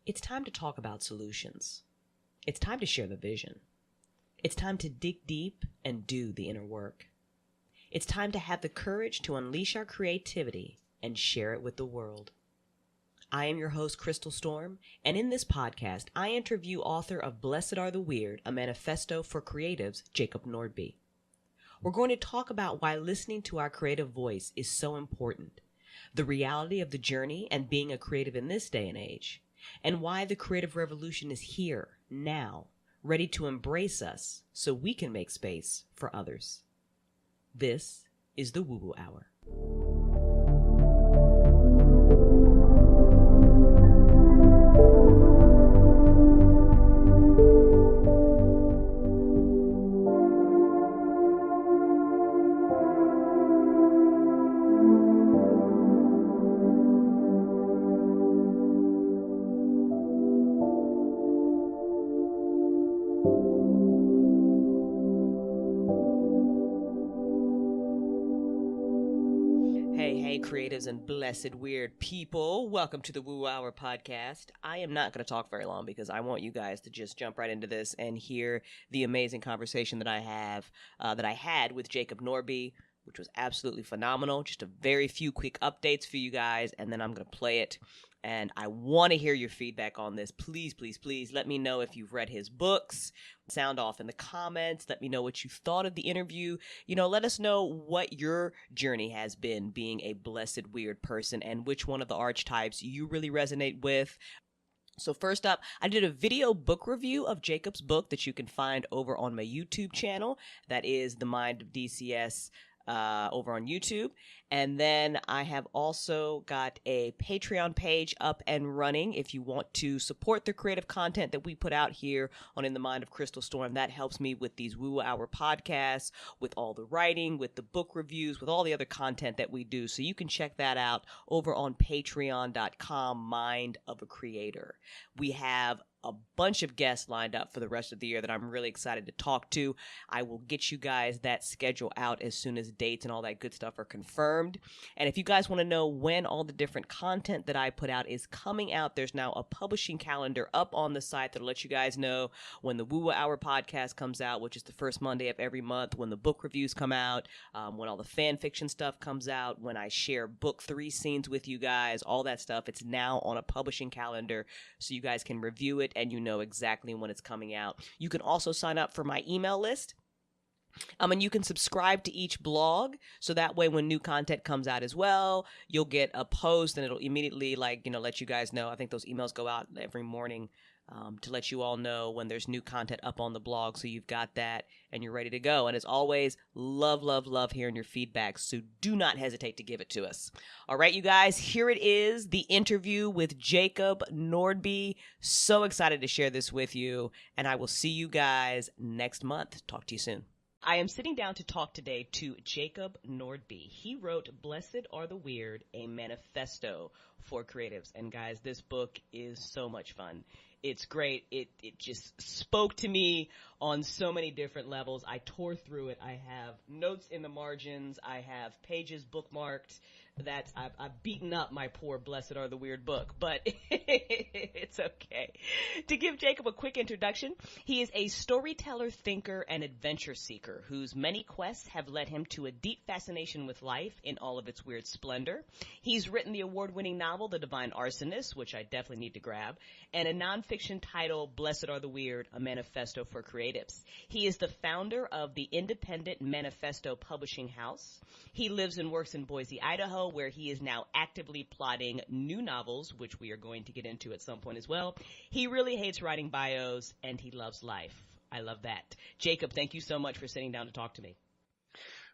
It's time to talk about solutions. It's time to share the vision. It's time to dig deep and do the inner work. It's time to have the courage to unleash our creativity and share it with the world. I am your host, Crystal Storm, and in this podcast, I interview author of Blessed Are the Weird, a Manifesto for Creatives, Jacob Nordby. We're going to talk about why listening to our creative voice is so important, the reality of the journey and being a creative in this day and age, and why the creative revolution is here, now, ready to embrace us so we can make space for others. This is the Woo Woo Hour. Hey, creatives and blessed weird people. Welcome to the Woo Hour podcast. I am not going to talk very long because I want you guys to just jump right into this and hear the amazing conversation that I had with Jacob Nordby, which was absolutely phenomenal. Just a very few quick updates for you guys, and then I'm going to play it. And I want to hear your feedback on this. Please, please, please let me know if you've read his books. Sound off in the comments. Let me know what you thought of the interview. Let us know what your journey has been being a blessed weird person and which one of the archetypes you really resonate with. So first up, I did a video book review of Jacob's book that you can find over on my YouTube channel. That is The Mind of DCS over on YouTube. And then I have also got a Patreon page up and running. If you want to support the creative content that we put out here on In the Mind of Crystal Storm, that helps me with these Woo Hour podcasts, with all the writing, with the book reviews, with all the other content that we do. So you can check that out over on patreon.com, Mind of a Creator. We have a bunch of guests lined up for the rest of the year that I'm really excited to talk to. I will get you guys that schedule out as soon as dates and all that good stuff are confirmed. And if you guys want to know when all the different content that I put out is coming out, there's now a publishing calendar up on the site that'll let you guys know when the Woo Hour podcast comes out, which is the first Monday of every month, when the book reviews come out, when all the fan fiction stuff comes out, when I share book 3 scenes with you guys, all that stuff. It's now on a publishing calendar so you guys can review it and you know exactly when it's coming out. You can also sign up for my email list. And you can subscribe to each blog, so that way when new content comes out as well, you'll get a post and it'll immediately let you guys know. I think those emails go out every morning to let you all know when there's new content up on the blog, so you've got that and you're ready to go. And as always, love hearing your feedback, so do not hesitate to give it to us. All right, you guys, here it is, the interview with Jacob Nordby. So excited to share this with you, and I will see you guys next month. Talk to you soon. I am sitting down to talk today to Jacob Nordby. He wrote Blessed Are the Weird, a Manifesto for Creatives. And guys, this book is so much fun. It's great. It just spoke to me on so many different levels. I tore through it. I have notes in the margins. I have pages bookmarked. That I've beaten up my poor Blessed Are the Weird book, but it's okay. To give Jacob a quick introduction, he is a storyteller, thinker, and adventure seeker whose many quests have led him to a deep fascination with life in all of its weird splendor. He's written the award-winning novel, The Divine Arsonist, which I definitely need to grab, and a nonfiction title, Blessed Are the Weird, a Manifesto for Creatives. He is the founder of the independent Manifesto publishing house. He lives and works in Boise, Idaho, where he is now actively plotting new novels, which we are going to get into at some point as well. He really hates writing bios, and he loves life. I love that. Jacob, thank you so much for sitting down to talk to me.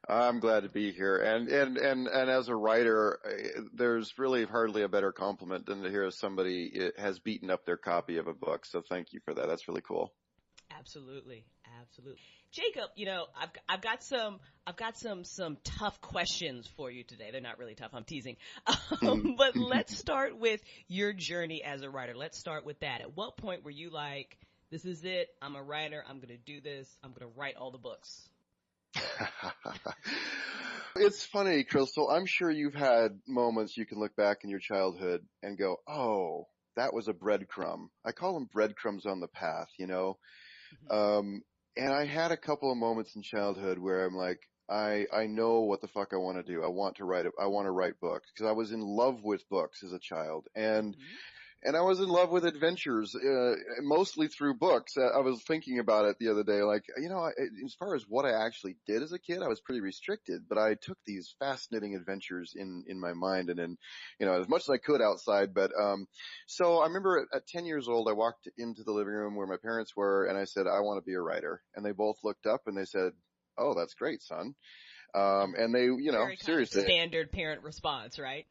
I'm glad to be here. And as a writer, there's really hardly a better compliment than to hear somebody has beaten up their copy of a book. So thank you for that. That's really cool. Absolutely. Jacob, I've got some tough questions for you today. They're not really tough. I'm teasing. But let's start with your journey as a writer. Let's start with that. At what point were you like, this is it, I'm a writer, I'm going to do this, I'm going to write all the books? It's funny, Crystal. I'm sure you've had moments you can look back in your childhood and go, oh, that was a breadcrumb. I call them breadcrumbs on the path, and I had a couple of moments in childhood where I'm like, I know what the fuck I want to do. I want to write books because I was in love with books as a child. And I was in love with adventures, mostly through books. I was thinking about it the other day, like, as far as what I actually did as a kid, I was pretty restricted, but I took these fascinating adventures in my mind and in, as much as I could outside. But, so I remember at 10 years old, I walked into the living room where my parents were and I said, I want to be a writer. And they both looked up and they said, oh, that's great, son. And they, Very seriously. Standard parent response, right?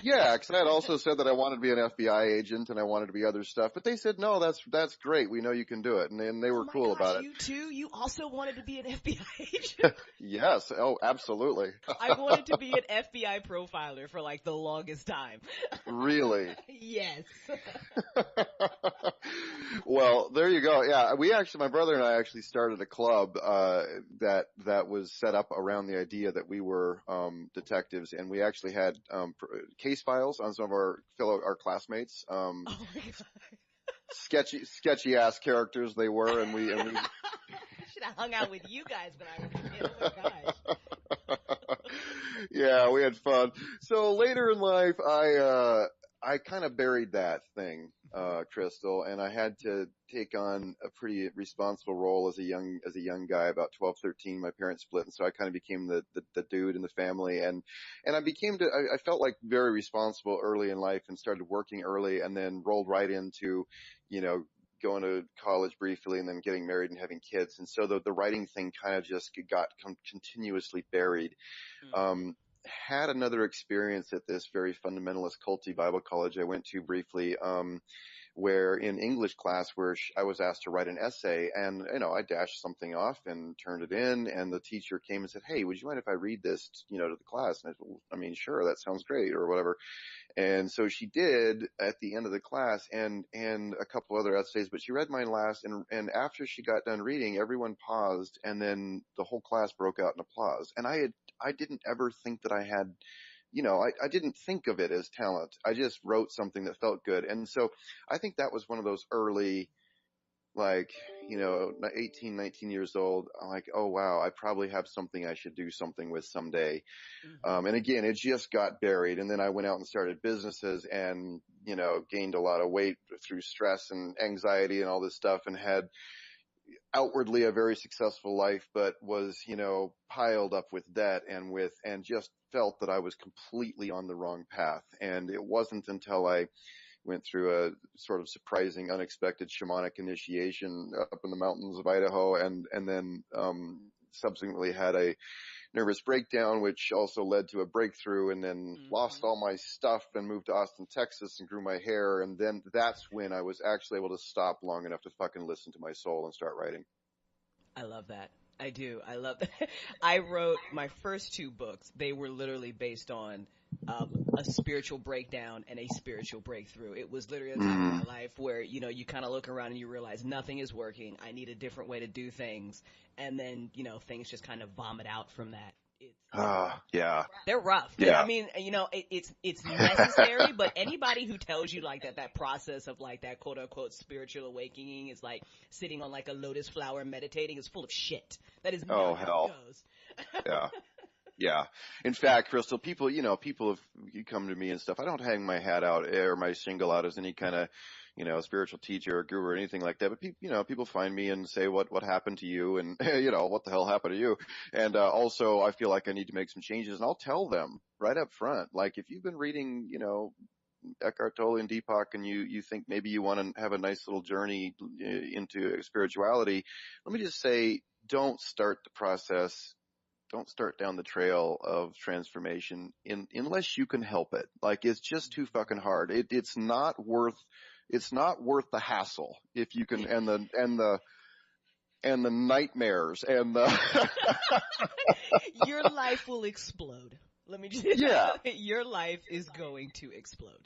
Yeah, because I had also said that I wanted to be an FBI agent and I wanted to be other stuff, but they said, no, that's great. We know you can do it. And they were cool about it. You too? You also wanted to be an FBI agent? Yes. Oh, absolutely. I wanted to be an FBI profiler for like the longest time. Really? Yes. Well, there you go. Yeah, my brother and I actually started a club, that was set up around the idea that we were, detectives, and we actually had, case files on some of our classmates. Oh my God. Sketchy ass characters they were, and we should have hung out with you guys when I was a kid. Oh my gosh. Yeah, we had fun. So later in life, I kind of buried that thing, Crystal, and I had to take on a pretty responsible role as a young guy, about 12, 13. My parents split, and so I kind of became the dude in the family, and I felt like very responsible early in life and started working early and then rolled right into, going to college briefly and then getting married and having kids. And so the writing thing kind of just got continuously buried. Had another experience at this very fundamentalist culty Bible college I went to briefly, where in English class where I was asked to write an essay, and I dashed something off and turned it in, and the teacher came and said, "Hey, would you mind if I read this, to the class?" And I said, well, I mean, sure, that sounds great, or whatever. And so she did at the end of the class, and a couple other essays, but she read mine last, and after she got done reading, everyone paused, and then the whole class broke out in applause. And I didn't ever think that I had, I didn't think of it as talent. I just wrote something that felt good. And so I think that was one of those early, like, 18, 19 years old. I'm like, oh wow, I probably have something I should do something with someday. And again, it just got buried. And then I went out and started businesses and, gained a lot of weight through stress and anxiety and all this stuff, and had outwardly a very successful life, but was, piled up with debt and just felt that I was completely on the wrong path. And it wasn't until I went through a sort of surprising, unexpected shamanic initiation up in the mountains of Idaho, and then, subsequently had a nervous breakdown, which also led to a breakthrough, and then lost all my stuff and moved to Austin, Texas, and grew my hair. And then that's when I was actually able to stop long enough to fucking listen to my soul and start writing. I love that. I do. I love that. I wrote my first two books. They were literally based on a spiritual breakdown and a spiritual breakthrough. It was literally a time in my life where, you kind of look around and you realize nothing is working. I need a different way to do things. And then, things just kind of vomit out from that. Yeah. They're rough. Yeah. I mean, it's necessary, but anybody who tells you like that process of like that quote unquote spiritual awakening is like sitting on like a lotus flower meditating is full of shit. That is not how it goes. Yeah. Yeah. In fact, Crystal, people have come to me and stuff. I don't hang my hat out or my shingle out as any kind of, spiritual teacher or guru or anything like that. But people find me and say, what happened to you? And, what the hell happened to you? And, also I feel like I need to make some changes, and I'll tell them right up front. Like, if you've been reading, Eckhart Tolle and Deepak, and you think maybe you want to have a nice little journey into spirituality, let me just say, don't start the process. Don't start down the trail of transformation unless you can help it. Like, it's just too fucking hard. It's not worth the hassle if you can, and the nightmares and the Your life will explode. Let me just your life is going to explode.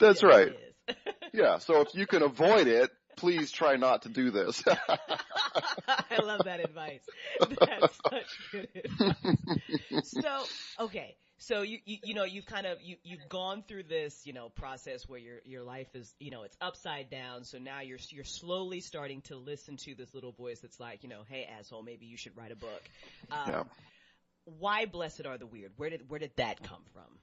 That's right. Is. Yeah. So if you can avoid it, please try not to do this. I love that advice. That's such good advice. So, okay. So you've gone through this, process where your life is, it's upside down. So now you're slowly starting to listen to this little voice that's like, hey asshole, maybe you should write a book. Yeah. Why Blessed Are the Weird? Where did that come from?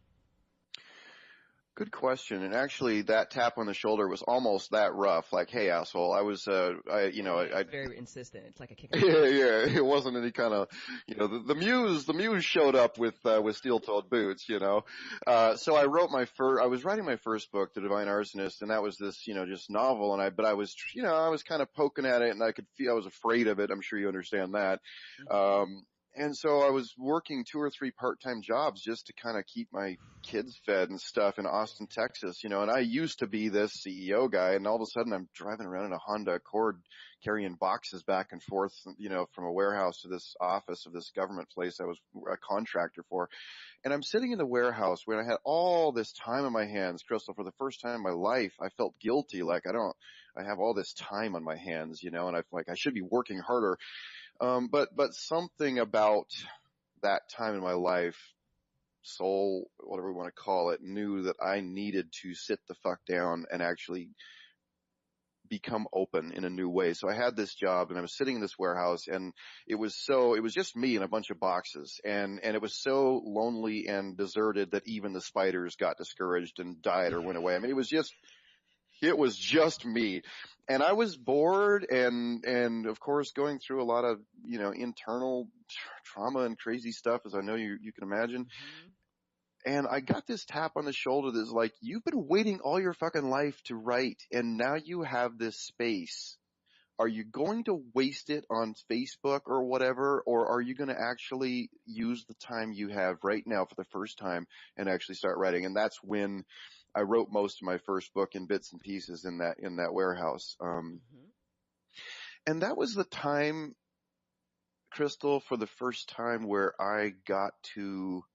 Good question. And actually that tap on the shoulder was almost that rough. Like, hey asshole, It's very insistent. It's like a kick. Yeah. It wasn't any kind of, the muse showed up with steel-toed boots, So I was writing my first book, The Divine Arsonist, and that was this, just novel. But I was kind of poking at it, and I could feel I was afraid of it. I'm sure you understand that. Mm-hmm. And so I was working 2 or 3 part-time jobs just to kind of keep my kids fed and stuff in Austin, Texas, and I used to be this CEO guy, and all of a sudden I'm driving around in a Honda Accord carrying boxes back and forth, from a warehouse to this office of this government place I was a contractor for. And I'm sitting in the warehouse when I had all this time on my hands, Crystal. For the first time in my life, I felt guilty. Like I have all this time on my hands, and I should be working harder. But something about that time in my life, soul, whatever we want to call it, knew that I needed to sit the fuck down and actually become open in a new way. So I had this job and I was sitting in this warehouse, and it was just me and a bunch of boxes, and it was so lonely and deserted that even the spiders got discouraged and died or went away. I mean, it was just me. And I was bored and of course going through a lot of, internal trauma and crazy stuff, as I know you can imagine. Mm-hmm. And I got this tap on the shoulder that's like, you've been waiting all your fucking life to write, and now you have this space. Are you going to waste it on Facebook or whatever, or are you going to actually use the time you have right now for the first time and actually start writing? And that's when I wrote most of my first book in bits and pieces in that warehouse. Mm-hmm. And that was the time, Crystal, for the first time where I got to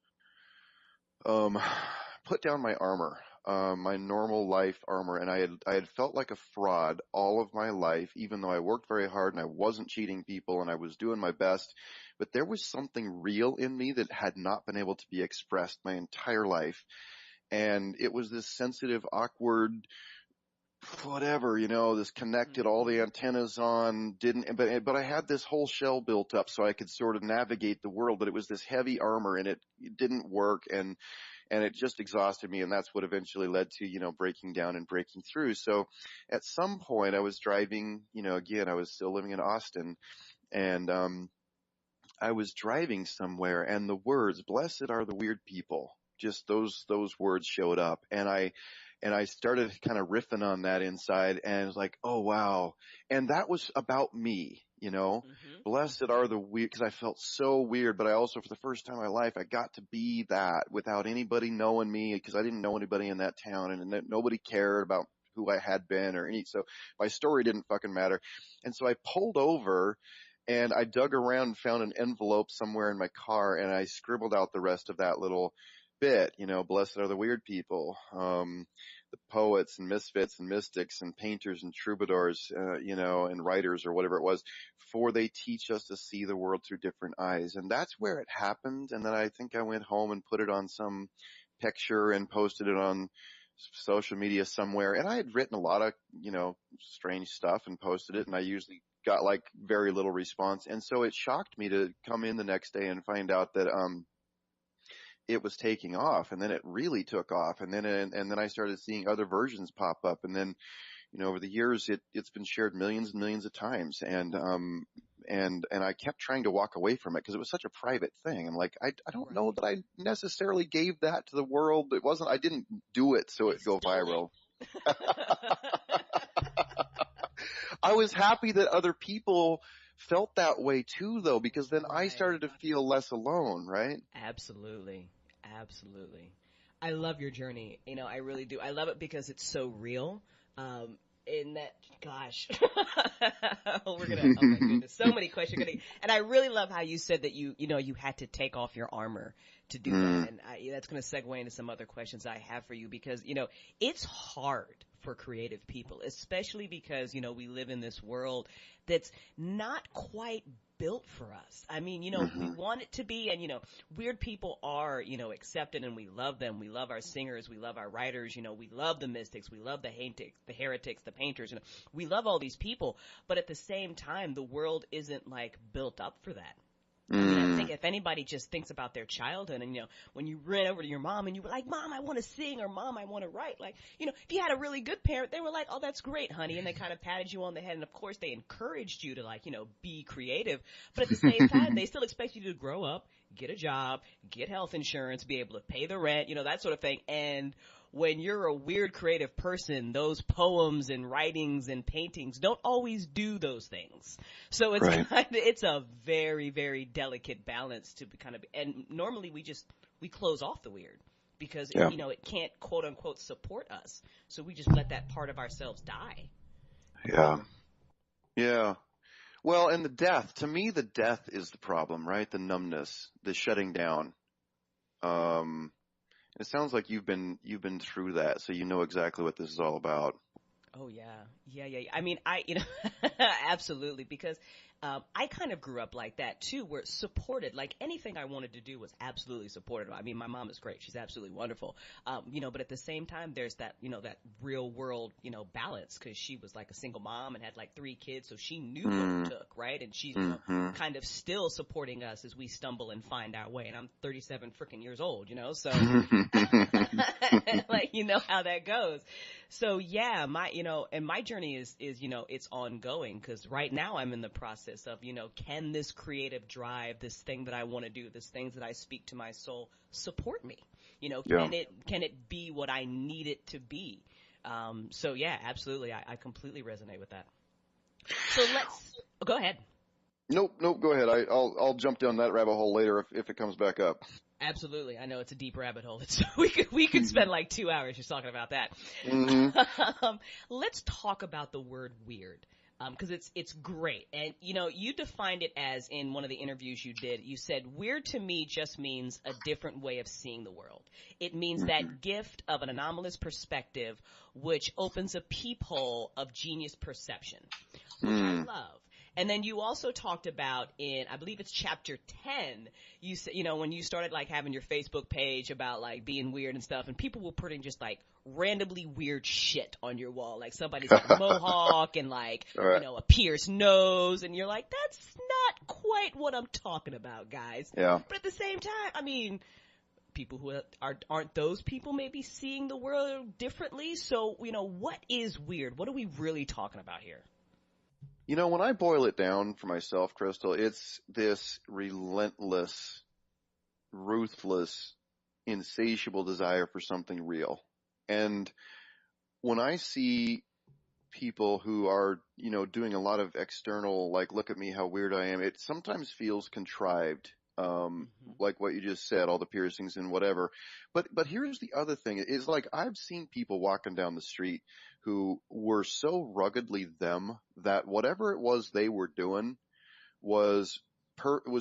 put down my armor, my normal life armor. And I had felt like a fraud all of my life, even though I worked very hard and I wasn't cheating people and I was doing my best. But there was something real in me that had not been able to be expressed my entire life. And it was this sensitive, awkward, whatever, this connected, all the antennas on, but I had this whole shell built up so I could sort of navigate the world, but it was this heavy armor and it didn't work, and it just exhausted me, and that's what eventually led to, breaking down and breaking through. So at some point I was driving, again, I was still living in Austin, and I was driving somewhere, and the words, "Blessed are the weird people," just those words showed up, and I started kind of riffing on that inside, and it was like, oh wow. And that was about me, Mm-hmm. Blessed are the weird, because I felt so weird, but I also, for the first time in my life, I got to be that without anybody knowing me, because I didn't know anybody in that town, and nobody cared about who I had been so my story didn't fucking matter. And so I pulled over, and I dug around and found an envelope somewhere in my car, and I scribbled out the rest of that little bit, blessed are the weird people, the poets and misfits and mystics and painters and troubadours, and writers or whatever it was, for they teach us to see the world through different eyes. And that's where it happened. And then I think I went home and put it on some picture and posted it on social media somewhere. And I had written a lot of, strange stuff and posted it, and I usually got like very little response. And so it shocked me to come in the next day and find out that, it was taking off, and then it really took off. And then I started seeing other versions pop up. And then, over the years, it's been shared millions and millions of times. And I kept trying to walk away from it because it was such a private thing. I'm like, I don't know that I necessarily gave that to the world. I didn't do it so it go viral. I was happy that other people felt that way too, though, because then I started to feel less alone, right? Absolutely. I love your journey. I really do. I love it because it's so real. In that, gosh, oh my goodness, so many questions. And I really love how you said that you had to take off your armor to do that. And that's going to segue into some other questions I have for you, because, it's hard for creative people, especially because, we live in this world that's not quite built for us. I mean, we want it to be, and, weird people are, accepted, and we love them. We love our singers. We love our writers. We love the mystics. We love the heretics, the painters. We love all these people. But at the same time, the world isn't, like, built up for that. I mean, I think if anybody just thinks about their childhood and, when you ran over to your mom and you were like, Mom, I want to sing, or Mom, I want to write. Like, if you had a really good parent, they were like, oh, that's great, honey. And they kind of patted you on the head. And of course they encouraged you to, like, be creative. But at the same time, they still expect you to grow up, get a job, get health insurance, be able to pay the rent, that sort of thing. And when you're a weird creative person, those poems and writings and paintings don't always do those things. So it's it's a very, very delicate balance to kind of, and normally we close off the weird because, it can't quote unquote support us. So we just let that part of ourselves die. Yeah. Yeah. Well, and to me, the death is the problem, right? The numbness, the shutting down. It sounds like you've been through that, so you know exactly what this is all about. Oh yeah. I mean, absolutely, because I kind of grew up like that too, where supported, like anything I wanted to do was absolutely supported. I mean, my mom is great; she's absolutely wonderful. But at the same time, there's that, that real world, balance, because she was like a single mom and had like 3 kids, so she knew what it took, right? And she's kind of still supporting us as we stumble and find our way. And I'm 37 freaking years old, so like, how that goes. So yeah, my journey is, it's ongoing, because right now I'm in the process of, can this creative drive, this thing that I want to do, this things that I speak to my soul, support me? Can it be what I need it to be? So yeah, absolutely. I completely resonate with that. So go ahead. Nope, go ahead. I'll jump down that rabbit hole later if it comes back up. Absolutely. I know it's a deep rabbit hole. We could spend like 2 hours just talking about that. Let's talk about the word weird. Because it's great. And, you defined it as, in one of the interviews you did, you said, weird to me just means a different way of seeing the world. It means that gift of an anomalous perspective, which opens a peephole of genius perception, which I love. And then you also talked about in, I believe it's chapter 10, you said, when you started like having your Facebook page about like being weird and stuff, and people were putting just like randomly weird shit on your wall. Like somebody's got a mohawk and like, a pierced nose, and you're like, that's not quite what I'm talking about, guys. Yeah. But at the same time, I mean, people who aren't those people maybe seeing the world differently. So, what is weird? What are we really talking about here? When I boil it down for myself, Crystal, it's this relentless, ruthless, insatiable desire for something real. And when I see people who are, doing a lot of external, like, look at me, how weird I am, it sometimes feels contrived. Like what you just said, all the piercings and whatever. But here's the other thing is, like, I've seen people walking down the street who were so ruggedly them that whatever it was they were doing was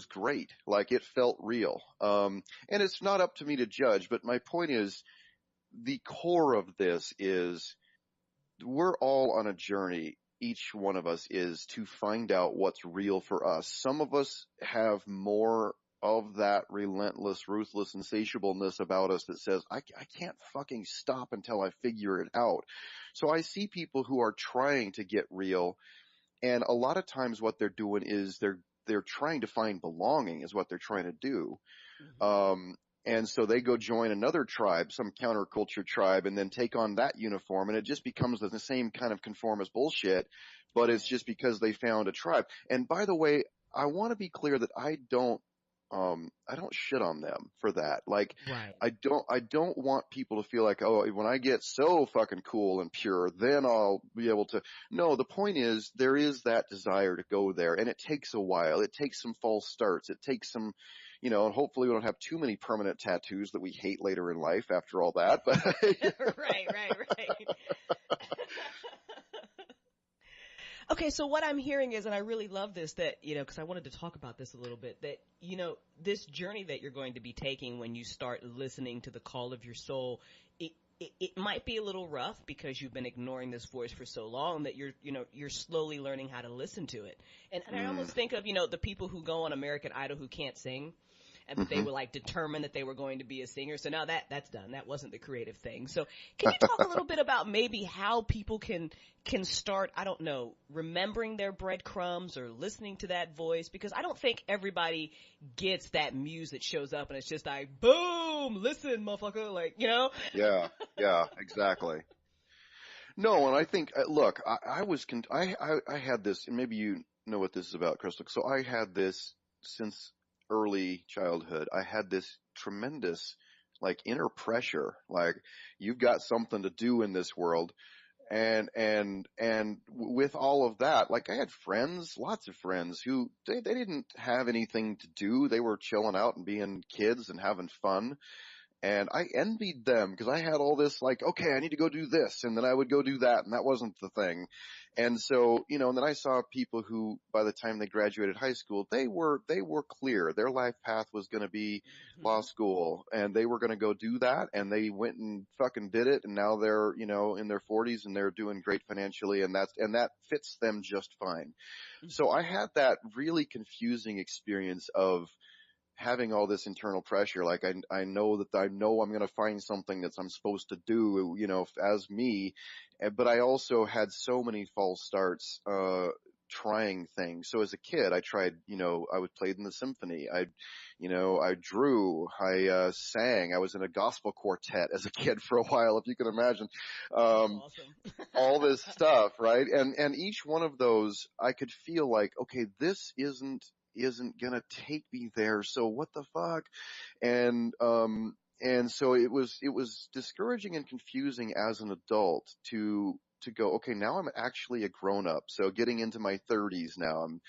great. Like, it felt real. And it's not up to me to judge, but my point is, the core of this is we're all on a journey. Each one of us is to find out what's real for us. Some of us have more of that relentless, ruthless insatiableness about us that says, I can't fucking stop until I figure it out. So I see people who are trying to get real, and a lot of times what they're doing is they're trying to find belonging is what they're trying to do. And so they go join another tribe, some counterculture tribe, and then take on that uniform, and it just becomes the same kind of conformist bullshit, but it's just because they found a tribe. And by the way, I want to be clear that I don't shit on them for that. Like, I don't want people to feel like, oh, when I get so fucking cool and pure, then I'll be able to. No, the point is, there is that desire to go there, and it takes a while. It takes some false starts. It takes some, and hopefully we don't have too many permanent tattoos that we hate later in life after all that. But right. Okay, so what I'm hearing is, and I really love this, that, because I wanted to talk about this a little bit, that, this journey that you're going to be taking when you start listening to the call of your soul, it might be a little rough because you've been ignoring this voice for so long that you're slowly learning how to listen to it. And I Mm. almost think of, the people who go on American Idol who can't sing, and but they Mm-hmm. were like determined that they were going to be a singer. So now that's done. That wasn't the creative thing. So can you talk a little bit about maybe how people can start, I don't know, remembering their breadcrumbs or listening to that voice? Because I don't think everybody gets that muse that shows up and it's just like, boom, listen, motherfucker, like, Yeah, yeah, exactly. No, and I think, look, I had this, and maybe you know what this is about, Crystal. So I had this since early childhood. I had this tremendous, like, inner pressure, like, you've got something to do in this world. And with all of that, like, I had friends, lots of friends who, they didn't have anything to do. They were chilling out and being kids and having fun. And I envied them because I had all this, like, okay, I need to go do this. And then I would go do that. And that wasn't the thing. And so, and then I saw people who, by the time they graduated high school, they were clear. Their life path was going to be law hmm school, and they were going to go do that. And they went and fucking did it. And now they're, in their 40s, and they're doing great financially. And that fits them just fine. So I had that really confusing experience of having all this internal pressure. Like, I know that I know I'm going to find something that I'm supposed to do, as me. But I also had so many false starts, trying things. So as a kid, I tried, I would play in the symphony. I drew, sang. I was in a gospel quartet as a kid for a while, if you can imagine. That's Um, awesome. all this stuff, right? And each one of those, I could feel like, okay, this isn't gonna take me there. So what the fuck? And so it was discouraging and confusing as an adult to go, okay, now I'm actually a grown up. So getting into my 30s now, I'm,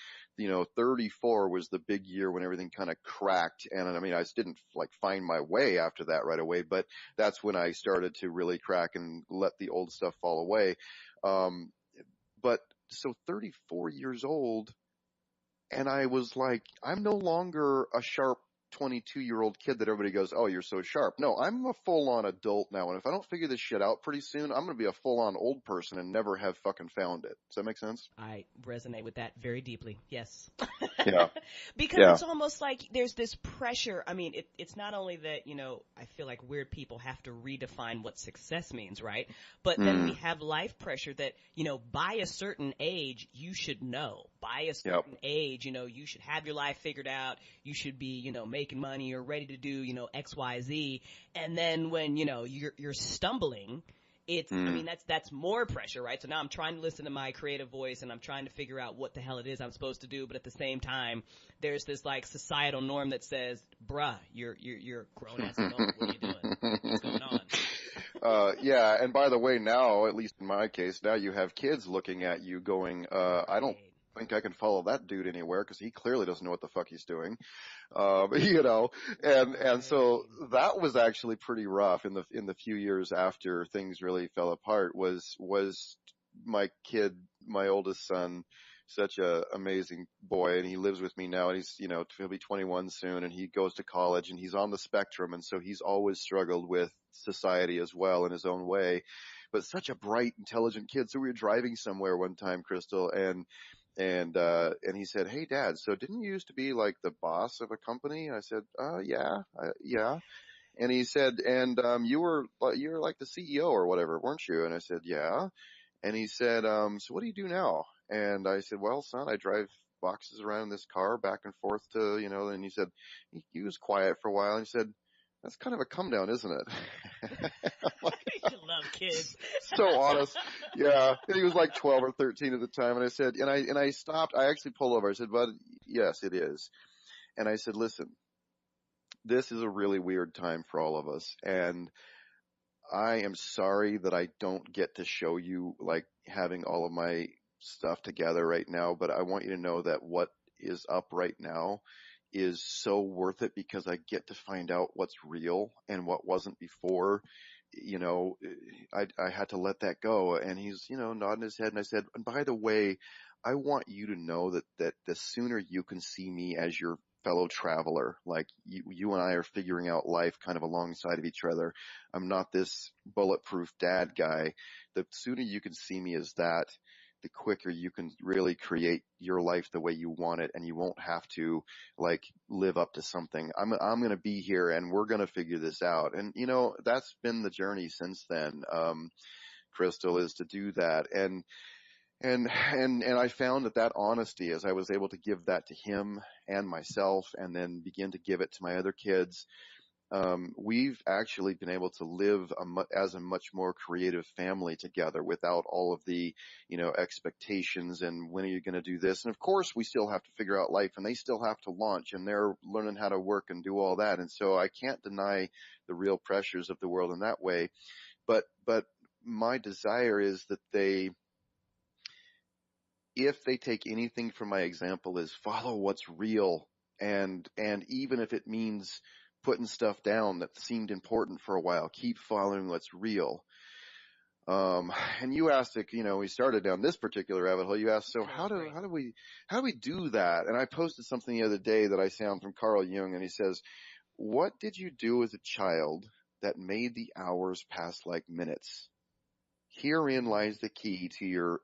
34 was the big year when everything kind of cracked. And I mean, I just didn't like find my way after that right away, but that's when I started to really crack and let the old stuff fall away. Um, but so 34 years old, and I was like, I'm no longer a sharp 22-year-old kid that everybody goes, oh, you're so sharp. No, I'm a full-on adult now. And if I don't figure this shit out pretty soon, I'm going to be a full-on old person and never have fucking found it. Does that make sense? I resonate with that very deeply. Yes. Yeah. Because Yeah. it's almost like there's this pressure. I mean, it's not only that, I feel like weird people have to redefine what success means, right? But then we Mm. have life pressure that, by a certain age, you should know. By a Yep. certain age, you should have your life figured out. You should be, making money or ready to do, X, Y, Z. And then when, you're stumbling, I Mm. mean, that's more pressure, right? So now I'm trying to listen to my creative voice and I'm trying to figure out what the hell it is I'm supposed to do. But at the same time, there's this like societal norm that says, bruh, you're a grown ass adult. What are you doing? What's going on? Yeah. And by the way, now, at least in my case, now you have kids looking at you going, I don't Right. think I can follow that dude anywhere because he clearly doesn't know what the fuck he's doing. And so Right. that was actually pretty rough in the few years after things really fell apart. Was my kid, my oldest son, such a amazing boy, and he lives with me now, and he'll be 21 soon, and he goes to college, and he's on the spectrum, and so he's always struggled with society as well in his own way, but such a bright, intelligent kid. So we were driving somewhere one time, Crystal, and he said, "Hey, Dad, so didn't you used to be like the boss of a company?" And I said, yeah, yeah." And he said, "And you were like the CEO or whatever, weren't you?" And I said, "Yeah." And he said, "So what do you do now?" And I said, "Well, son, I drive boxes around in this car back and forth to, And he said, he was quiet for a while, and he said, "That's kind of a come down, isn't it?" You love kids. So honest. Yeah. And he was like 12 or 13 at the time. And I said, and I stopped. I actually pulled over. I said, "Bud, yes, it is." And I said, "Listen, this is a really weird time for all of us. And I am sorry that I don't get to show you like having all of my stuff together right now, but I want you to know that what is up right now is so worth it because I get to find out what's real and what wasn't before. You know, I had to let that go." And he's, nodding his head. And I said, "And by the way, I want you to know that the sooner you can see me as your fellow traveler. Like you and I are figuring out life kind of alongside of each other. I'm not this bulletproof dad guy. The sooner you can see me as that, the quicker you can really create your life the way you want it, and you won't have to like live up to something. I'm going to be here and we're going to figure this out. And that's been the journey since then. Crystal, is to do that. And I found that honesty, as I was able to give that to him and myself, and then begin to give it to my other kids, we've actually been able to live as a much more creative family together without all of the, expectations and when are you going to do this? And of course we still have to figure out life, and they still have to launch, and they're learning how to work and do all that. And so I can't deny the real pressures of the world in that way. But my desire is that if they take anything from my example, is follow what's real. And even if it means putting stuff down that seemed important for a while, keep following what's real. And you asked, we started down this particular rabbit hole. You asked, so how do we do that? And I posted something the other day that I found from Carl Jung, and he says, what did you do as a child that made the hours pass like minutes? Herein lies the key to your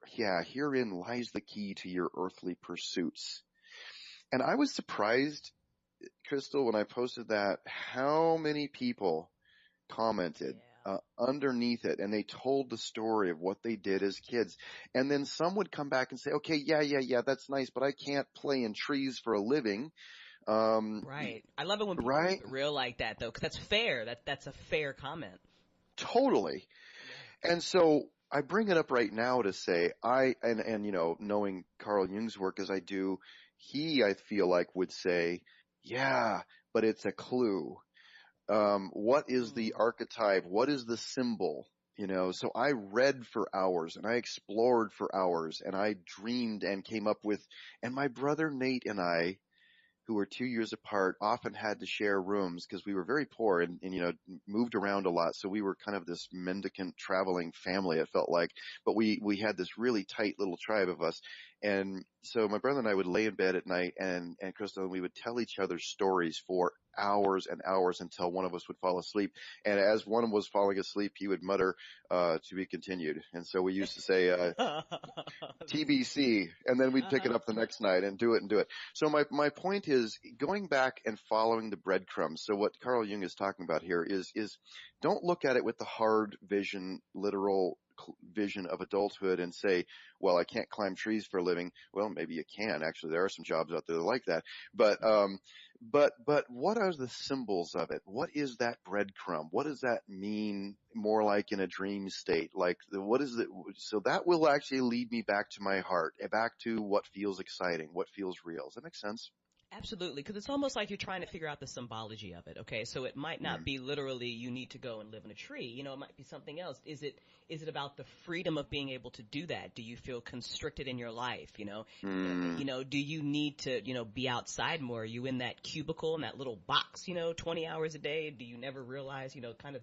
earthly pursuits. And I was surprised, Crystal, when I posted that, how many people commented underneath it, and they told the story of what they did as kids. And then some would come back and say, okay, yeah, that's nice, but I can't play in trees for a living. Right. I love it when people keep it real like that, though, because that's fair. That's a fair comment. Totally. And so I bring it up right now to say knowing Carl Jung's work as I do, I feel like would say, yeah, but it's a clue. What is the archetype? What is the symbol? So I read for hours, and I explored for hours, and I dreamed and came up with, and my brother Nate and I, who were 2 years apart, often had to share rooms because we were very poor and moved around a lot. So we were kind of this mendicant traveling family, it felt like, but we had this really tight little tribe of us. And so my brother and I would lay in bed at night, and Crystal, and we would tell each other stories for hours and hours until one of us would fall asleep. And as one was falling asleep, he would mutter, to be continued. And so we used to say, TBC, and then we'd pick it up the next night and do it. So my point is going back and following the breadcrumbs. So what Carl Jung is talking about here is don't look at it with the hard vision, literal vision of adulthood and say, well, I can't climb trees for a living. Well, maybe you can. Actually, there are some jobs out there like that. But what are the symbols of it? What is that breadcrumb? What does that mean more like in a dream state? Like what is it? So that will actually lead me back to my heart, back to what feels exciting, what feels real. Does that make sense? Absolutely, because it's almost like you're trying to figure out the symbology of it, okay? So it might not be literally you need to go and live in a tree. It might be something else. Is it about the freedom of being able to do that? Do you feel constricted in your life, do you need to, be outside more? Are you in that cubicle, in that little box, 20 hours a day? Do you never realize, kind of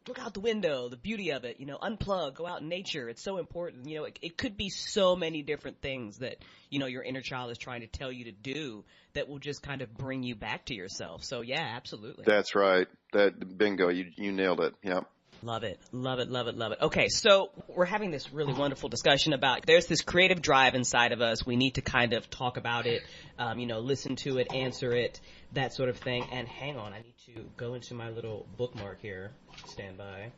look out the window, the beauty of it, unplug, go out in nature. It's so important. It could be so many different things that, your inner child is trying to tell you to do that will just kind of bring you back to yourself. So yeah, absolutely. That's right. Bingo. You nailed it. Yeah. Love it. Okay, so we're having this really wonderful discussion about there's this creative drive inside of us. We need to kind of talk about it, listen to it, answer it, that sort of thing. And hang on, I need to go into my little bookmark here. Stand by.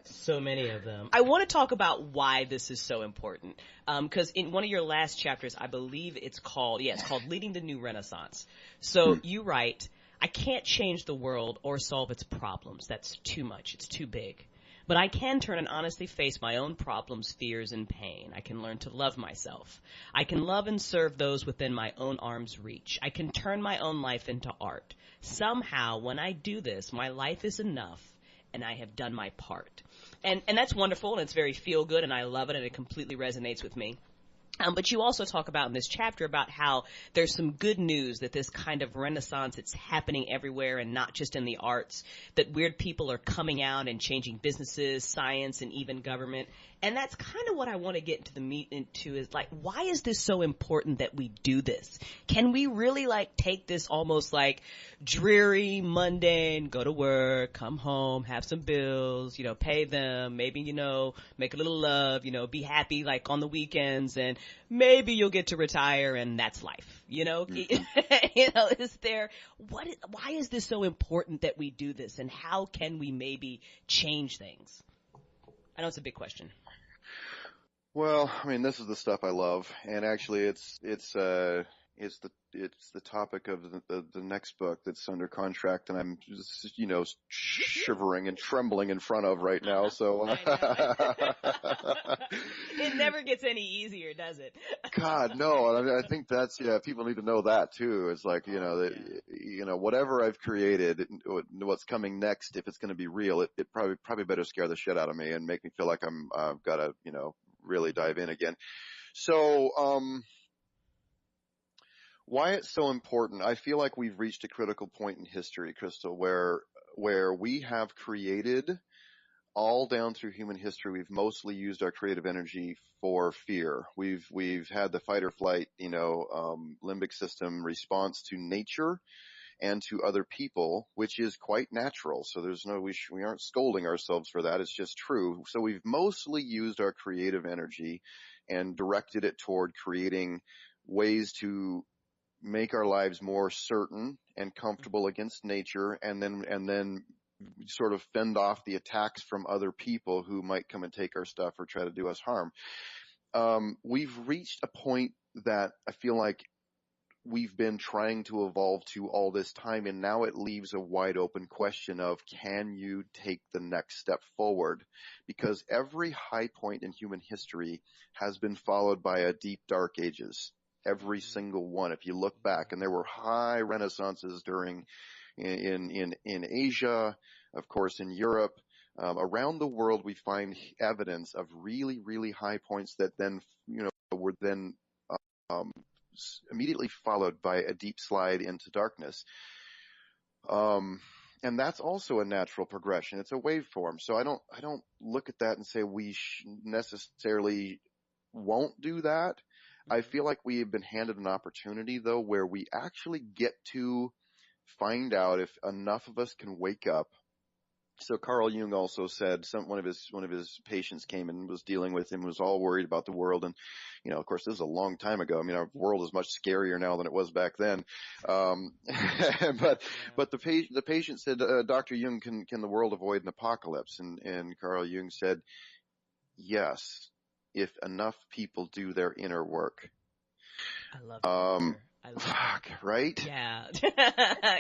So many of them. I want to talk about why this is so important. Because in one of your last chapters, I believe it's called Leading the New Renaissance. So you write, I can't change the world or solve its problems. That's too much. It's too big. But I can turn and honestly face my own problems, fears, and pain. I can learn to love myself. I can love and serve those within my own arm's reach. I can turn my own life into art. Somehow, when I do this, my life is enough, and I have done my part. And that's wonderful, and it's very feel-good, and I love it, and it completely resonates with me. But you also talk about in this chapter about how there's some good news that this kind of renaissance, it's happening everywhere and not just in the arts, that weird people are coming out and changing businesses, science, and even government. And that's kind of what I want to get into the meat into is like, why is this so important that we do this? Can we really like take this almost like dreary, mundane, go to work, come home, have some bills, pay them, maybe, make a little love, be happy like on the weekends, and maybe you'll get to retire and that's life, Mm-hmm. is there, why is this so important that we do this, and how can we maybe change things? I know it's a big question. Well, I mean, this is the stuff I love, and actually, it's the topic of the next book that's under contract, and I'm just, shivering and trembling in front of right now. So, I know. It never gets any easier, does it? God, no, and I think that's people need to know that too. It's like that whatever I've created, what's coming next, if it's going to be real, it probably better scare the shit out of me and make me feel like I've got to really dive in again. So, why it's so important, I feel like we've reached a critical point in history, Crystal, where we have created, all down through human history, we've mostly used our creative energy for fear. We've had the fight or flight, limbic system response to nature and to other people, which is quite natural. So we aren't scolding ourselves for that. It's just true. So we've mostly used our creative energy and directed it toward creating ways to make our lives more certain and comfortable against nature, and then sort of fend off the attacks from other people who might come and take our stuff or try to do us harm. We've reached a point that I feel like we've been trying to evolve to all this time, and now it leaves a wide open question of, can you take the next step forward? Because every high point in human history has been followed by a deep dark ages. Every single one. If you look back, and there were high renaissances in Asia, of course, in Europe, around the world, we find evidence of really, really high points that then, were then um, immediately followed by a deep slide into darkness. And that's also a natural progression. It's a waveform. So I don't look at that and say we necessarily won't do that. I feel like we have been handed an opportunity, though, where we actually get to find out if enough of us can wake up. So Carl Jung also said one of his patients came and was dealing with him, was all worried about the world, and of course this is a long time ago. I mean, our world is much scarier now than it was back then. But the patient said, Dr. Jung, can the world avoid an apocalypse? And Carl Jung said, yes, if enough people do their inner work. I love that answer. I love Fuck, that. right? Yeah.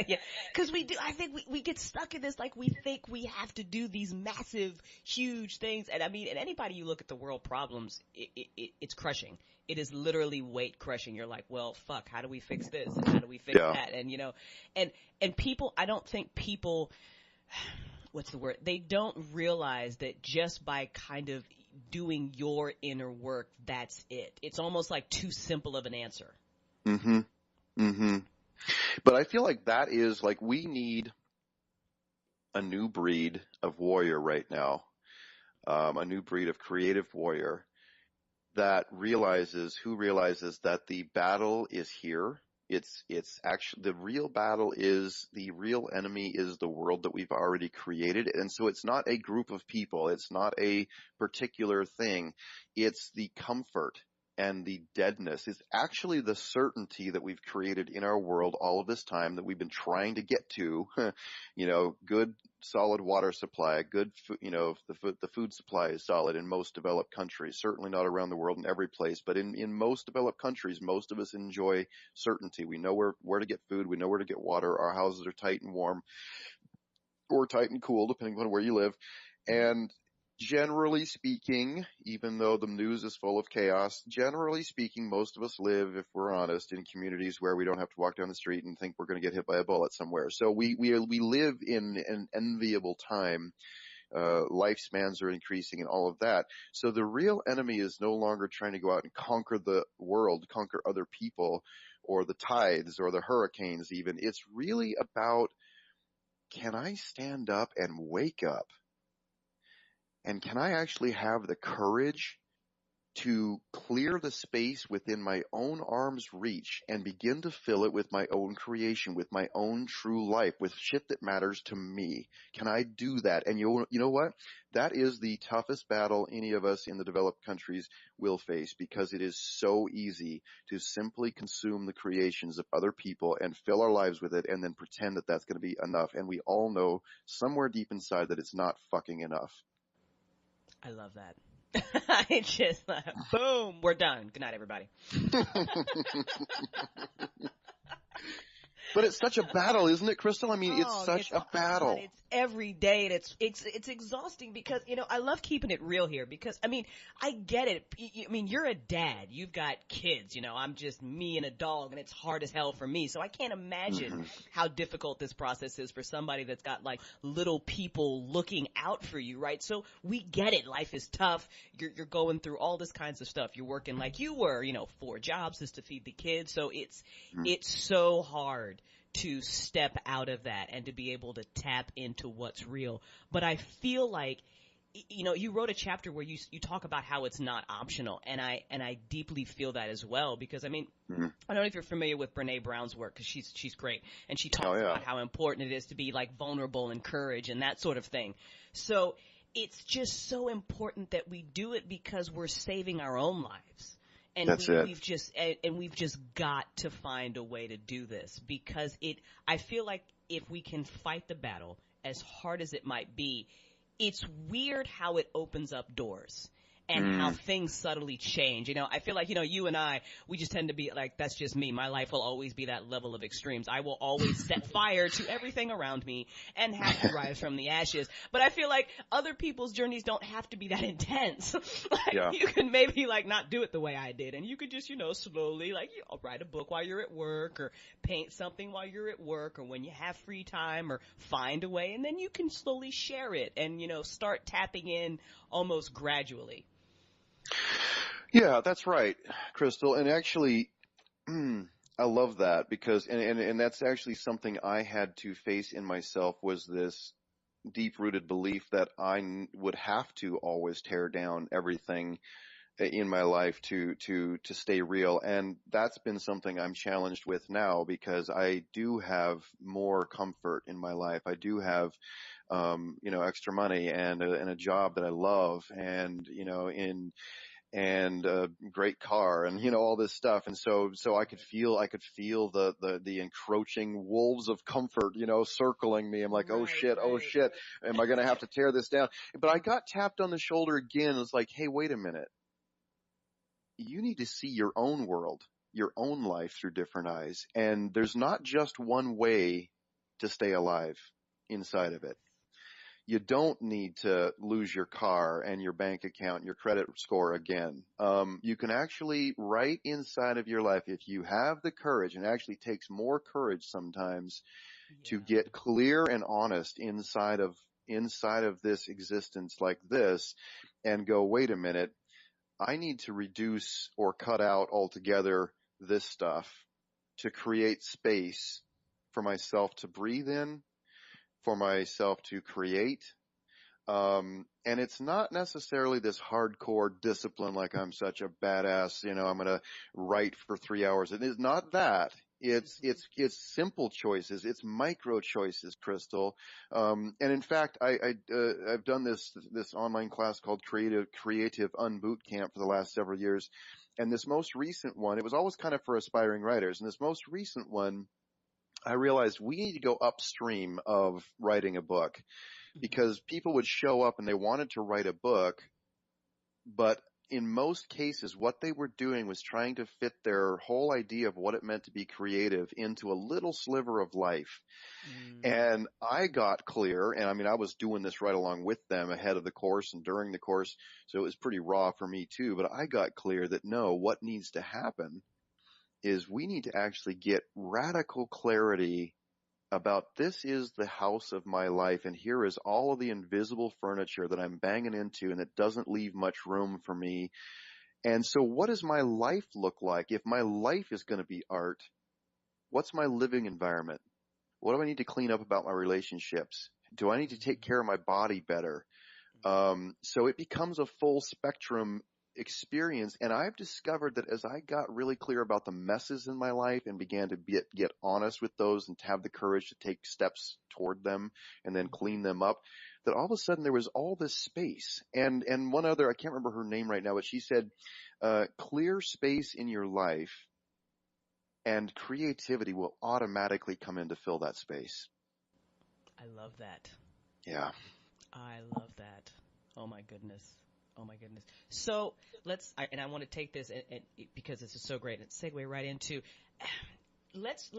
Yeah. Because we do, I think we get stuck in this, like we think we have to do these massive, huge things. And I mean, and anybody you look at the world problems, it's crushing. It is literally weight crushing. You're like, well, fuck, how do we fix this? And how do we fix Yeah. that? And, and people, I don't think people, what's the word? They don't realize that just by kind of doing your inner work, that's it. It's almost like too simple of an answer. Mm-hmm. Mm-hmm. But I feel like that is like, we need a new breed of warrior right now, a new breed of creative warrior that realizes that the battle is here. It's actually, the real battle is, the real enemy is the world that we've already created. And so it's not a group of people. It's not a particular thing. It's the comfort and the deadness. It's actually the certainty that we've created in our world all of this time, that we've been trying to get to, good solid water supply, good food, the food supply is solid in most developed countries, certainly not around the world in every place, but in most developed countries, most of us enjoy certainty. We know where to get food. We know where to get water. Our houses are tight and warm, or tight and cool, depending on where you live. And generally speaking, even though the news is full of chaos, generally speaking, most of us live, if we're honest, in communities where we don't have to walk down the street and think we're going to get hit by a bullet somewhere. So we live in an enviable time lifespans are increasing and all of that. So the real enemy is no longer trying to go out and conquer the world, conquer other people or the tides or the hurricanes even. It's really about, can I stand up and wake up? And can I actually have the courage to clear the space within my own arm's reach and begin to fill it with my own creation, with my own true life, with shit that matters to me? Can I do that? And you know what? That is the toughest battle any of us in the developed countries will face, because it is so easy to simply consume the creations of other people and fill our lives with it and then pretend that that's going to be enough. And we all know somewhere deep inside that it's not fucking enough. I love that. I just boom, we're done. Good night, everybody. But it's such a battle, isn't it, Crystal? I mean, it's such a battle. It's every day, and it's exhausting because, I love keeping it real here because, I get it. You're a dad. You've got kids, I'm just me and a dog, and it's hard as hell for me. So I can't imagine how difficult this process is for somebody that's got, like, little people looking out for you, right? So we get it. Life is tough. You're going through all this kinds of stuff. You're working like you were, 4 jobs just to feed the kids. So it's so hard to step out of that and to be able to tap into what's real. But I feel like, you wrote a chapter where you talk about how it's not optional, and I deeply feel that as well, because I don't know if you're familiar with Brene Brown's work, because she's great, and she talks about how important it is to be, like, vulnerable and courage and that sort of thing. So it's just so important that we do it because we're saving our own lives. And we've just got to find a way to do this, because I feel like if we can fight the battle, as hard as it might be, it's weird how it opens up doors and how things subtly change. I feel like, you and I, we just tend to be like, that's just me. My life will always be that level of extremes. I will always set fire to everything around me and have to rise from the ashes. But I feel like other people's journeys don't have to be that intense. You can maybe, like, not do it the way I did. And you could just, slowly, like, write a book while you're at work, or paint something while you're at work, or when you have free time, or find a way. And then you can slowly share it and, start tapping in almost gradually. Yeah, that's right, Crystal. And actually, I love that, because, and that's actually something I had to face in myself, was this deep-rooted belief that I would have to always tear down everything in my life to stay real. And that's been something I'm challenged with now, because I do have more comfort in my life. I do have, extra money and a job that I love, and, and a great car, and, all this stuff. And so I could feel the encroaching wolves of comfort, circling me. I'm like, oh shit, am I going to have to tear this down? But I got tapped on the shoulder again. It's like, hey, wait a minute. You need to see your own world, your own life through different eyes. And there's not just one way to stay alive inside of it. You don't need to lose your car and your bank account and your credit score again. You can actually, right inside of your life, if you have the courage, and it actually takes more courage sometimes to get clear and honest inside of this existence like this, and go, wait a minute, I need to reduce or cut out altogether this stuff to create space for myself to breathe in, for myself to create. And it's not necessarily this hardcore discipline, like I'm such a badass, I'm going to write for 3 hours. It is not that. It's simple choices. It's micro choices, Crystal. And in fact, I've done this online class called Creative Unboot Camp for the last several years. And this most recent one, it was always kind of for aspiring writers. And this most recent one, I realized we need to go upstream of writing a book, because people would show up and they wanted to write a book, but in most cases, what they were doing was trying to fit their whole idea of what it meant to be creative into a little sliver of life. And I got clear, and I was doing this right along with them ahead of the course and during the course, so it was pretty raw for me too, but I got clear that no, what needs to happen is we need to actually get radical clarity about this is the house of my life, and here is all of the invisible furniture that I'm banging into, and it doesn't leave much room for me. And so what does my life look like? If my life is going to be art, what's my living environment? What do I need to clean up about my relationships? Do I need to take care of my body better? So it becomes a full spectrum experience. And I've discovered that as I got really clear about the messes in my life and began to get honest with those and to have the courage to take steps toward them and then clean them up, that all of a sudden there was all this space. And one other, I can't remember her name right now, but she said, clear space in your life and creativity will automatically come in to fill that space. I love that. Yeah. I love that. Oh my goodness. Oh my goodness. So I want to take this and because this is so great and segue right into, let's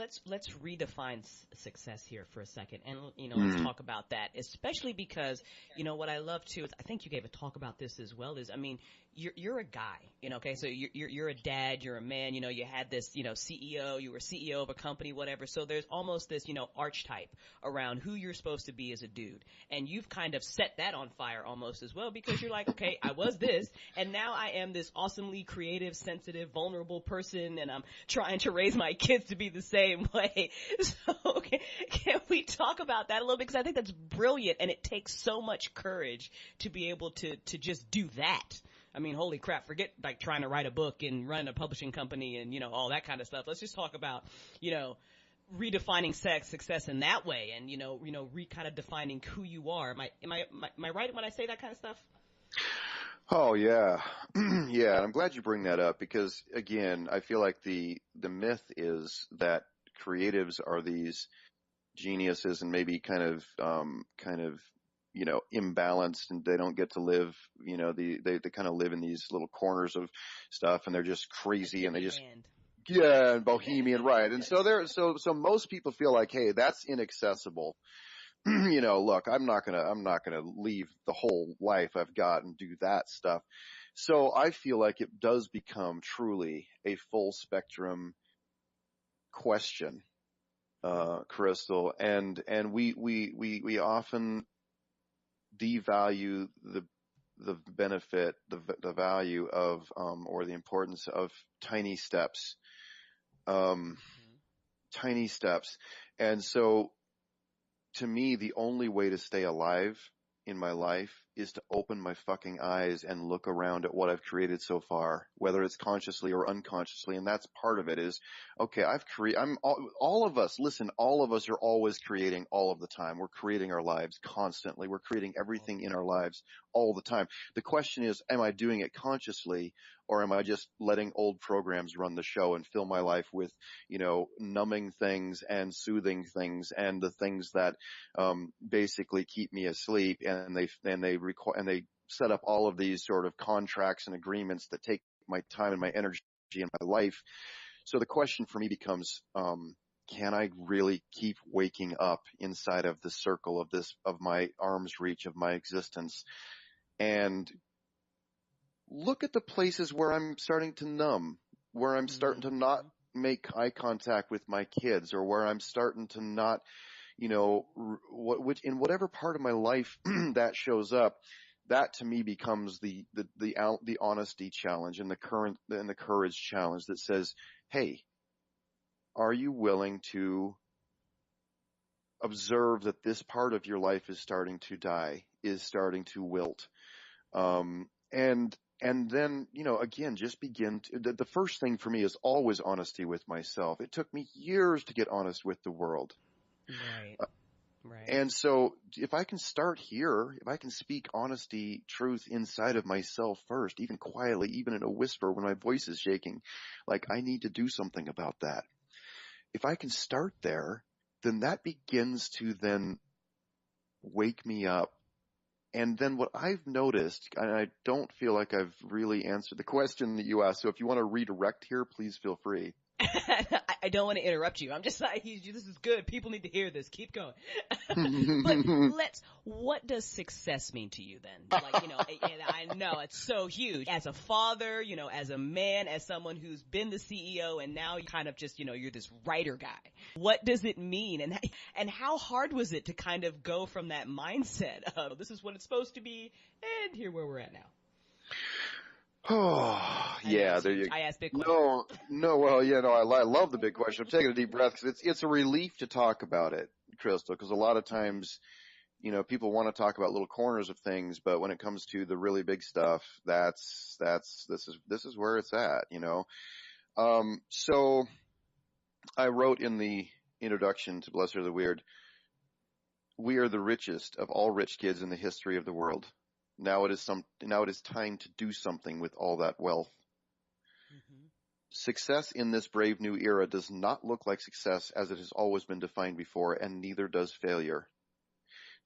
redefine success here for a second, and let's talk about that, especially because what I love too is I think you gave a talk about this as well. Is, I mean, you're a guy, okay, so you're a dad, you're a man, you had this CEO, you were CEO of a company, whatever. So there's almost this archetype around who you're supposed to be as a dude, and you've kind of set that on fire almost as well, because you're like, okay, I was this, and now I am this awesomely creative, sensitive, vulnerable person, and I'm trying to raise my kids to be the same way. So can we talk about that a little bit? Because I think that's brilliant, and it takes so much courage to be able to just do that. I mean, holy crap, forget like trying to write a book and run a publishing company and, all that kind of stuff. Let's just talk about, redefining success in that way, and, kind of defining who you are. Am I right when I say that kind of stuff? Oh yeah. Yeah. And I'm glad you bring that up because again, I feel like the myth is that creatives are these geniuses and maybe kind of imbalanced, and they don't get to live, they kind of live in these little corners of stuff, and they're just crazy and they just, yeah, and bohemian, right. And so most people feel like, hey, that's inaccessible. Look, I'm not gonna leave the whole life I've got and do that stuff. So I feel like it does become truly a full spectrum question, Crystal, and we often devalue the benefit, the value of, or the importance of tiny steps, um, tiny steps. And so to me, the only way to stay alive in my life is to open my fucking eyes and look around at what I've created so far, whether it's consciously or unconsciously. And that's part of it is, okay, all of us, listen, all of us are always creating all of the time. We're creating our lives constantly. We're creating everything in our lives all the time. The question is, am I doing it consciously, or am I just letting old programs run the show and fill my life with, numbing things and soothing things and the things that basically keep me asleep, and they set up all of these sort of contracts and agreements that take my time and my energy and my life. So the question for me becomes, can I really keep waking up inside of the circle of my arm's reach of my existence, and look at the places where I'm starting to numb, where I'm starting to not make eye contact with my kids, or where I'm starting to not, which in whatever part of my life that shows up, that to me becomes the honesty challenge and the courage challenge that says, hey, are you willing to observe that this part of your life is starting to die, is starting to wilt? And then, again, just begin the first thing for me is always honesty with myself. It took me years to get honest with the world. Right. Right. And so if I can start here, if I can speak honesty, truth inside of myself first, even quietly, even in a whisper when my voice is shaking, like I need to do something about that. If I can start there, then that begins to then wake me up. And then what I've noticed, and I don't feel like I've really answered the question that you asked, so if you want to redirect here, please feel free. I don't want to interrupt you. I'm just like, this is good. People need to hear this. Keep going. But what does success mean to you then? Like, and I know it's so huge. As a father, as a man, as someone who's been the CEO and now you kind of just, you're this writer guy. What does it mean? And how hard was it to kind of go from that mindset of this is what it's supposed to be and here where we're at now? Oh, yeah, there you go. I asked big questions. No, well, I love the big question. I'm taking a deep breath because it's a relief to talk about it, Crystal, because a lot of times, people want to talk about little corners of things, but when it comes to the really big stuff, this is where it's at, So I wrote in the introduction to Blessed Are the Weird, we are the richest of all rich kids in the history of the world. Now it is time to do something with all that wealth. Mm-hmm. Success in this brave new era does not look like success as it has always been defined before, and neither does failure.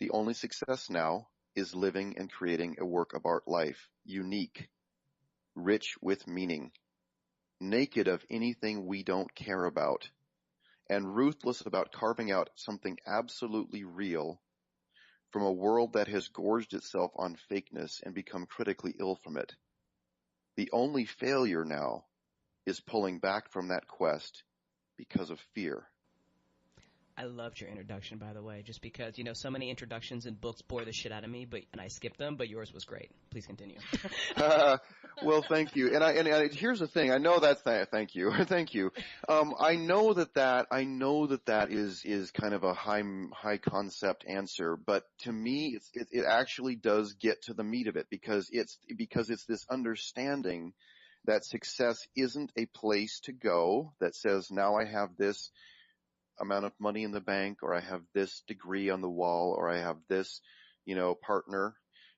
The only success now is living and creating a work of art life, unique, rich with meaning, naked of anything we don't care about, and ruthless about carving out something absolutely real from a world that has gorged itself on fakeness and become critically ill from it. The only failure now is pulling back from that quest because of fear. I loved your introduction, by the way, just because, so many introductions in books bore the shit out of me, and I skipped them, but yours was great. Please continue. Well, thank you. And here's the thing. I know that's thank you. Thank you. I know that is kind of a high concept answer, but to me, it actually does get to the meat of it because it's this understanding that success isn't a place to go that says, now I have this amount of money in the bank, or I have this degree on the wall, or I have this, partner,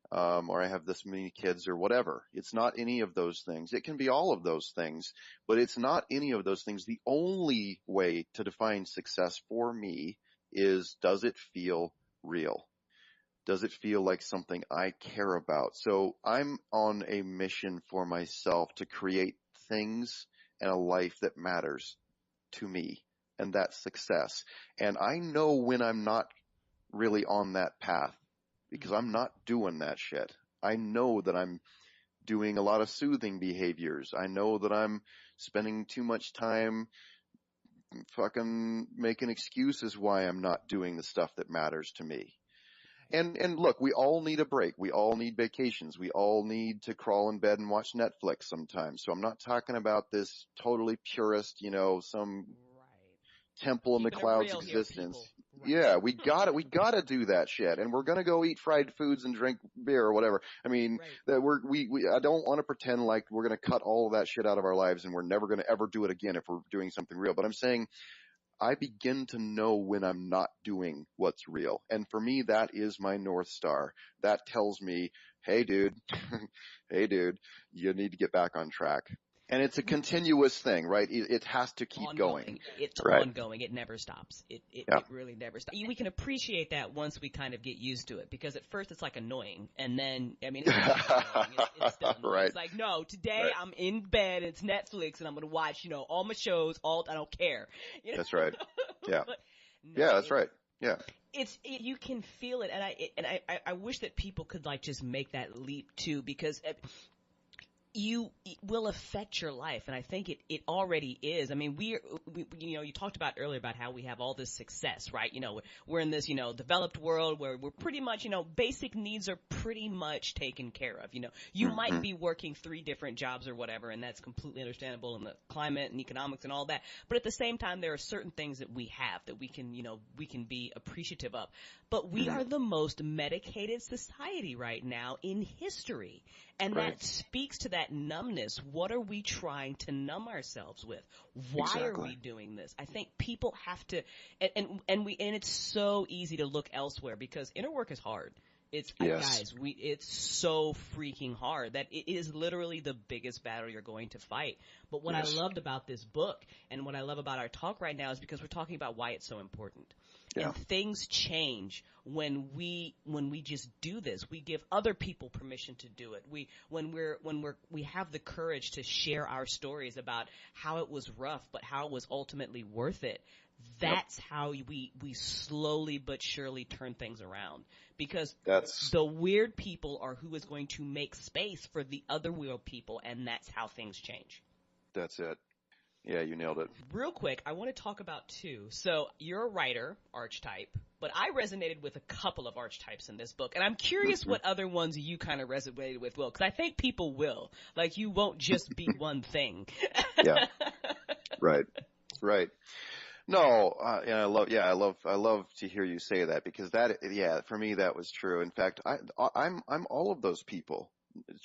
or I have this many kids or whatever. It's not any of those things. It can be all of those things, but it's not any of those things. The only way to define success for me is, does it feel real? Does it feel like something I care about? So I'm on a mission for myself to create things and a life that matters to me. And that's success. And I know when I'm not really on that path because I'm not doing that shit. I know that I'm doing a lot of soothing behaviors. I know that I'm spending too much time fucking making excuses why I'm not doing the stuff that matters to me. And look, we all need a break. We all need vacations. We all need to crawl in bed and watch Netflix sometimes. So I'm not talking about this totally purist, some temple in the clouds existence. Yeah, we gotta do that shit, and we're gonna go eat fried foods and drink beer or whatever. I mean, that I don't want to pretend like we're gonna cut all of that shit out of our lives and we're never gonna ever do it again if we're doing something real. But I'm saying, I begin to know when I'm not doing what's real, and for me, that is my North Star. That tells me, hey dude, you need to get back on track. And it's a continuous thing, right? It has to keep going. It's ongoing. It never stops. It really never stops. We can appreciate that once we kind of get used to it, because at first it's like annoying, and then it's still annoying. Right. It's like, no, today I'm in bed, it's Netflix, and I'm gonna watch all my shows. I don't care. That's right. Yeah. That's right. Yeah. You can feel it, and I wish that people could just make that leap too, because it will affect your life, and I think it already is. I mean, we you talked about earlier about how we have all this success, right? We're in this developed world where we're pretty much basic needs are pretty much taken care of. You might be working 3 different jobs or whatever, and that's completely understandable in the climate and economics and all that. But at the same time, there are certain things that we have that we can be appreciative of. But we are the most medicated society right now in history. And that speaks to that numbness. What are we trying to numb ourselves with? Why are we doing this? I think people have to, and it's so easy to look elsewhere because inner work is hard. Yes. It's so freaking hard that it is literally the biggest battle you're going to fight. But what I Yes. loved about this book and what I love about our talk right now is because we're talking about why it's so important. Yeah. And things change when we just do this. We give other people permission to do it. We have the courage to share our stories about how it was rough, but how it was ultimately worth it. That's how we slowly but surely turn things around, because the weird people are who is going to make space for the other weird people, and that's how things change. That's it. Yeah, you nailed it. Real quick, I want to talk about two. So you're a writer, archetype, but I resonated with a couple of archetypes in this book, and I'm curious what other ones you kind of resonated with, Will, because I think people will. Like, you won't just be one thing. Yeah. Right. No, and I love to hear you say that, because for me that was true. In fact, I'm all of those people,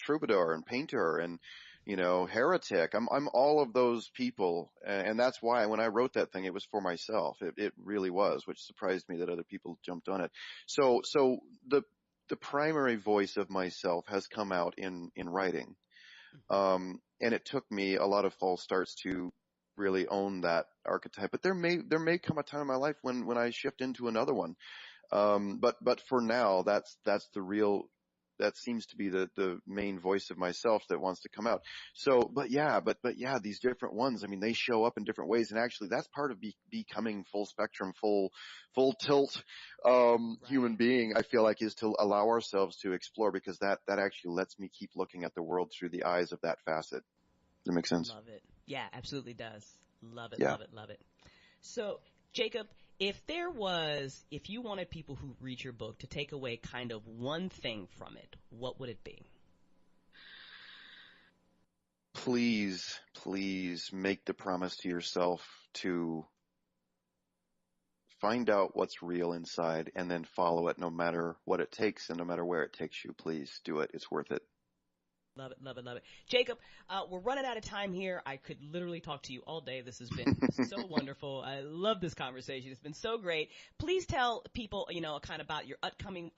troubadour and painter and, heretic. I'm all of those people. And that's why when I wrote that thing, it was for myself. It really was, which surprised me that other people jumped on it. So the primary voice of myself has come out in writing. And it took me a lot of false starts to really own that archetype, but there may come a time in my life when I shift into another one. But for now, that's that seems to be the main voice of myself that wants to come out. So, but yeah, these different ones, I mean, they show up in different ways. And actually that's part of becoming full spectrum, full tilt, human being, I feel like, is to allow ourselves to explore, because that actually lets me keep looking at the world through the eyes of that facet. Does that make sense? Love it. Yeah, absolutely does. Love it, Yeah. love it. So, Jacob, if you wanted people who read your book to take away kind of one thing from it, what would it be? Please make the promise to yourself to find out what's real inside and then follow it no matter what it takes and no matter where it takes you. Please do it. It's worth it. Love it. Jacob, we're running out of time here. I could literally talk to you all day. This has been so wonderful. I love this conversation. It's been so great. Please tell people, kind of about your upcoming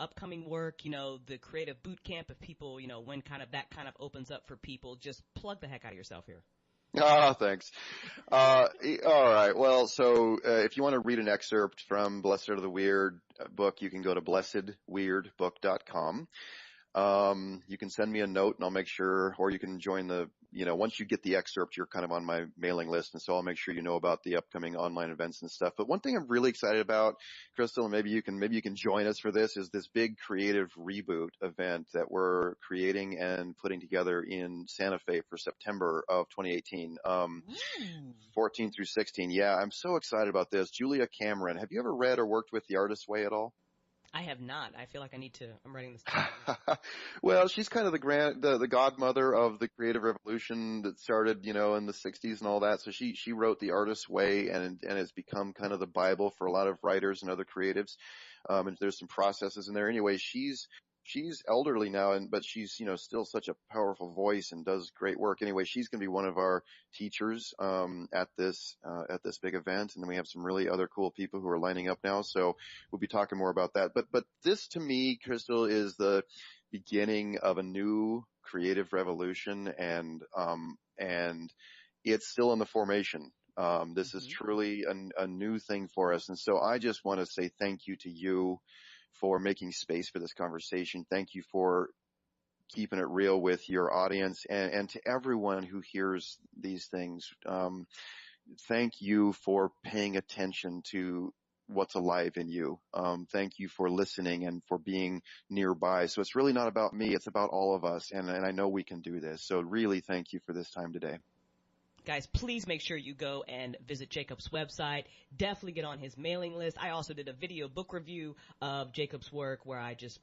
work, the creative boot camp, if people, when that opens up for people. Just plug the heck out of yourself here. Thanks. All right. Well, so if you want to read an excerpt from Blessed Are the Weird book, you can go to blessedweirdbook.com. You can send me a note and I'll make sure, or you can join once you get the excerpt, you're kind of on my mailing list. And so I'll make sure you know about the upcoming online events and stuff. But one thing I'm really excited about, Crystal, and maybe you can join us for this, is this big creative reboot event that we're creating and putting together in Santa Fe for September of 2018, 14 through 16. Yeah, I'm so excited about this. Julia Cameron. Have you ever read or worked with The Artist's Way at all? I have not. I feel like I need to. I'm writing this down. Well, she's kind of the godmother of the creative revolution that started, in the 60s and all that. So she wrote The Artist's Way, and it's become kind of the Bible for a lot of writers and other creatives. And there's some processes in there. Anyway, she's elderly now, but she's, still such a powerful voice and does great work. Anyway, she's going to be one of our teachers, at this big event. And then we have some really other cool people who are lining up now. So we'll be talking more about that. But this, to me, Crystal, is the beginning of a new creative revolution, and it's still in the formation. This is truly a new thing for us. And so I just want to say thank you to you for making space for this conversation. Thank you for keeping it real with your audience, and to everyone who hears these things. Thank you for paying attention to what's alive in you. Thank you for listening and for being nearby. So it's really not about me. It's about all of us. And I know we can do this. So really thank you for this time today. Guys, please make sure you go and visit Jacob's website. Definitely get on his mailing list. I also did a video book review of Jacob's work where I just,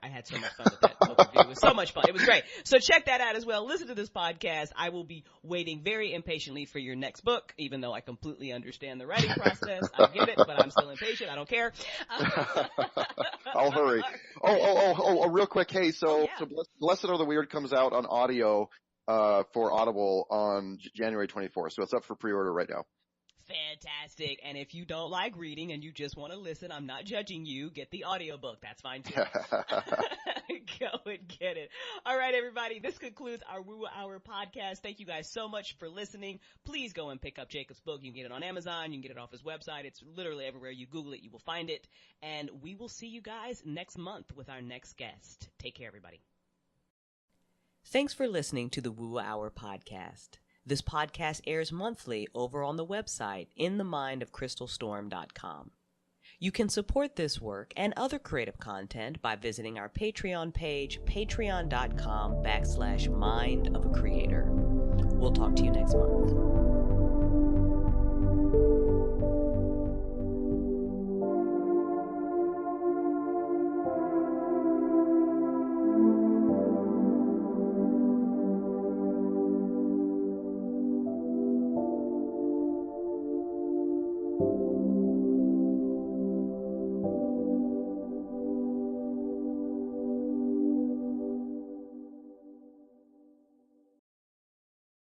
I had so much fun with that book review. It was so much fun. It was great. So check that out as well. Listen to this podcast. I will be waiting very impatiently for your next book, even though I completely understand the writing process. I get it, but I'm still impatient. I don't care. I'll hurry. Real quick. Hey, so Blessed Are the Weird comes out on audio for Audible on January 24th. So it's up for pre-order right now. fantastic. And if you don't like reading and you just want to listen, I'm not judging you. Get the audiobook. That's fine too. Go and get it. All right, everybody. This concludes our Woo Hour podcast. Thank you guys so much for listening. Please go and pick up Jacob's book. You can get it on Amazon. You can get it off his website. It's literally everywhere you Google it, you will find it. And we will see you guys next month with our next guest. Take care, everybody. Thanks for listening to the Woo Hour podcast. This podcast airs monthly over on the website inthemindofcrystalstorm.com. You can support this work and other creative content by visiting our Patreon page, patreon.com/mindofacreator. We'll talk to you next month.